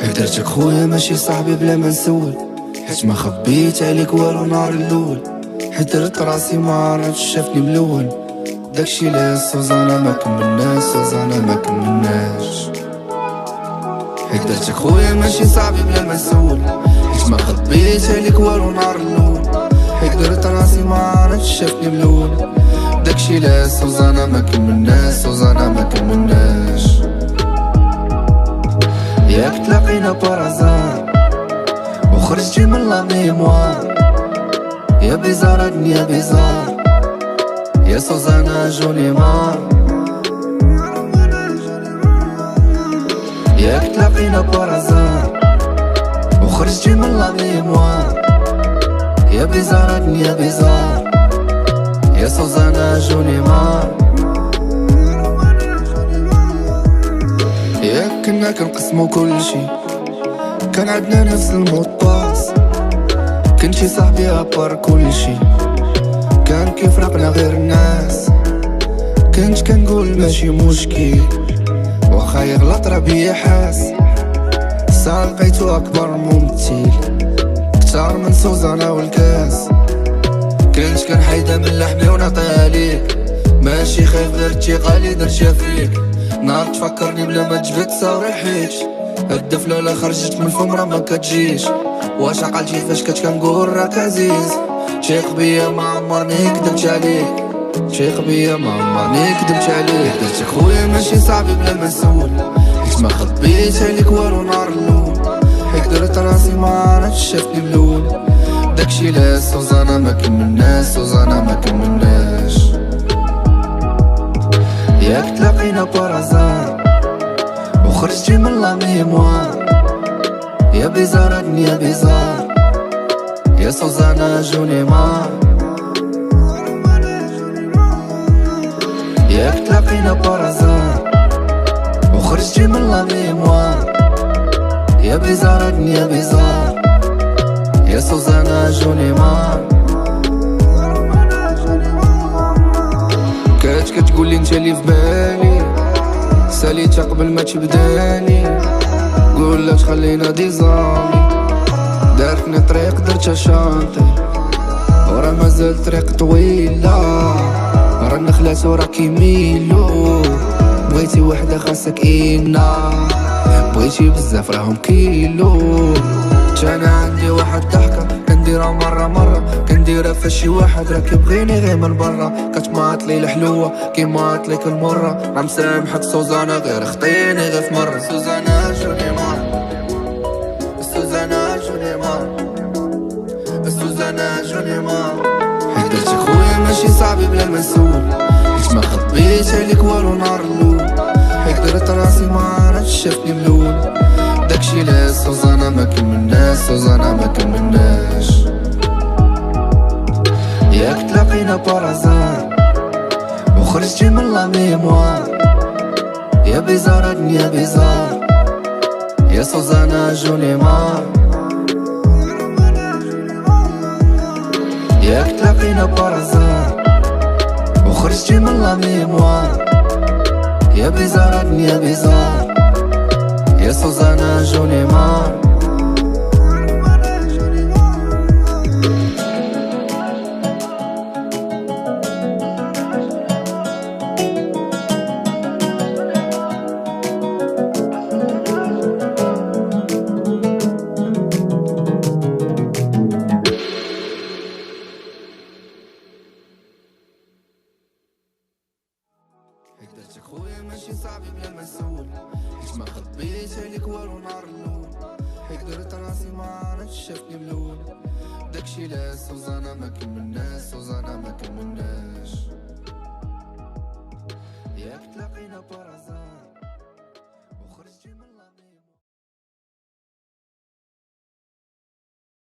درتك خويا ماشي صاحبي بلا ما نسول، حيت ما خبيت عليك والو نهار الاول. حيت درت راسي ما عرفتش شافني ملون، داكشي اللي سوزانا ما كملناش، سوزانا ما كملناش. حيت درتك خويا ماشي صاحبي بلا ما نسول، حيت ما خبيت عليك والو نهار الاول. حيت درت راسي ما عرفتش شافني ملون، داكشي اللي سوزانا ما كملناش، سوزانا ما كملناش. ياك تلاقينا بارازار وخرجتي من لا ميموار، يا بيزار الدنيا بيزار، يا سوزانا جوني مار. ياك تلاقينا بارازار وخرجتي من لا ميموار، يا بيزار الدنيا بيزار، يا سوزانا جوني مار. ياك كنا كنقسمو كلشي، كان عندنا نفس المطاس، كنتي صاحبي عبر كلشي، كان كيفرقنا غير الناس. كنت كنقول ماشي مشكل، واخا يغلط راه بيا حاس. ساعة لقيتو اكبر ممثل، كتر من سوزانا والكاس. كنت كنحيدها من لحمي ونعطيها ليك، ماشي خايف غير الثقة لي درتها فيك. نهار تفكرني بلا ما تجبد صاوري حيت الدفلة لا خرجت من الفم راه ما كتجيش. واش عقلتي فاش كنت كنقول راك عزيز؟ شيخ بيا ما عمرني كدبت عليك، شيخ بيا ما عمرني كدبت عليك. درتك خويا ماشي صاحبي بلا ما نسول، حيت ما خبيت عليك والو نهار الاول. حيت درت راسي ما عرفتش شافني ملون، داكشي لا سوزانا ما كملناش، سوزانا ما كملناش. ياك تلاقينا بارازار وخرجتي من لا ميموار، يا بيزار الدنيا بيزار، يا سوزانا جوني مار. ياك تلاقينا بارازار وخرجتي من لا ميموار، يا بيزار الدنيا بيزار، يا سوزانا جوني مار. كتقولي انت اللي في بالي، ساليتها قبل ما تبداني. قول لا تخلينا ديزامي، دارتني طريق درتها شانطي، ورا مازال طريق طويلة، ورا النخلات ورا كيميلو. بغيتي وحدة خاصك إينا، بغيتي بزاف راهم كيلو. انا عندي واحد ضحكة كنديرها مرة كنديرها فشي واحد راه كيبغيني غير من برا. كتماطلي الحلوة كيماطلي كل مرة، راه مسامحك سوزانا غير خطيني غير في مرة. سوزانا جوني مار، سوزانا جوني مار، سوزانا جوني مار. حيت درتك خويا ماشي صاحبي بلا ما نسول، حيت ما خبيت عليك والو نهار الاول. حيت درت راسي ما عرفتش شافني ملون، داكشي لا سوزانا ما كملناش، سوزانا ما كملناش. ياك تلاقينا بارازار وخرجتي من لا ميموار، يا بيزار الدنيا بيزار، يا سوزانا جوني مار. ياك تلاقينا بارازار وخرجتي من لا ميموار، يا بيزار الدنيا بيزار، يا سوزانا جوني مار. درتك خويا ماشي صاحبي بلا ما نسول، حيت ما خبيت عليك والو نهار الاول. حيت درت راسي ما عرفتش شافني ملون، داكشي لا سوزانا ما كملناش.